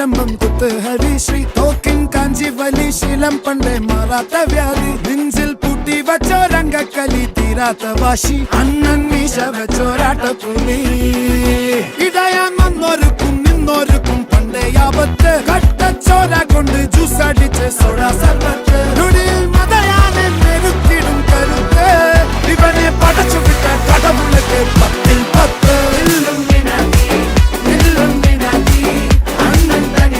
ആരംഭം കുത്ത് ഹരിശ്രീ തോക്കിൻ കാഞ്ചി വലി ശീലം പണ്ടേ മാറാത്ത വ്യാധി നെഞ്ചിൽ പൂട്ടി വച്ചോരംഗക്കലി തീരാത്ത വാശി അണ്ണൻ മീശ വെച്ചോരാട്ടപ്പുലി ഇടയാൻ വന്നോർക്കും നിന്നോർക്കും പണ്ടേ ആപത്ത് കട്ടച്ചോര കൊണ്ട് ജ്യൂസ് അടിച്ച് സോഡ സർബത്ത്